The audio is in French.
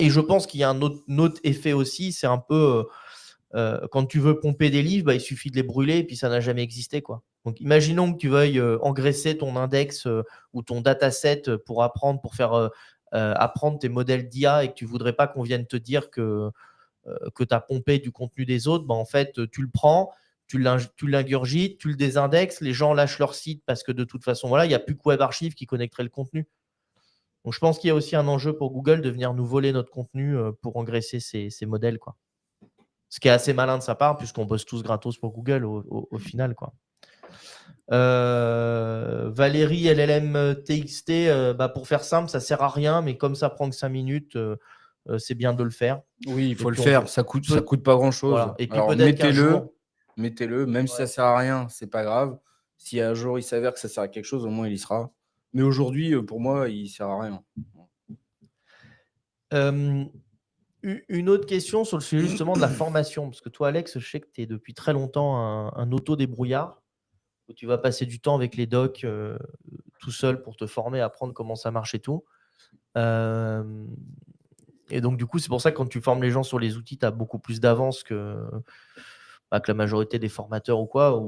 Et je pense qu'il y a un autre effet aussi, c'est un peu quand tu veux pomper des livres, il suffit de les brûler et puis ça n'a jamais existé, quoi. Donc, imaginons que tu veuilles engraisser ton index ou ton dataset pour apprendre, pour faire apprendre tes modèles d'IA et que tu voudrais pas qu'on vienne te dire que tu as pompé du contenu des autres. En fait, tu le prends, tu l'ingurgites, tu le désindexes, les gens lâchent leur site parce que de toute façon, voilà, il n'y a plus que Web Archive qui connecterait le contenu. Donc, je pense qu'il y a aussi un enjeu pour Google de venir nous voler notre contenu pour engraisser ces modèles, quoi. Ce qui est assez malin de sa part, puisqu'on bosse tous gratos pour Google au final, quoi. Valérie, LLM TXT, pour faire simple, ça sert à rien, mais comme ça prend que 5 minutes, c'est bien de le faire. Oui, il faut Et le puis faire. Ça coûte pas grand-chose. voilà. Et puis Alors, peut-être qu'un jour, mettez-le, même si ça sert à rien, c'est pas grave. Si un jour il s'avère que ça sert à quelque chose, au moins il y sera. Mais aujourd'hui, pour moi, il sert à rien. une autre question sur le sujet justement de la formation, parce que toi, Alex, je sais que tu es depuis très longtemps un auto-débrouillard, où tu vas passer du temps avec les docs tout seul pour te former, apprendre comment ça marche et tout. Et donc, du coup, c'est pour ça que quand tu formes les gens sur les outils, tu as beaucoup plus d'avance que la majorité des formateurs ou quoi.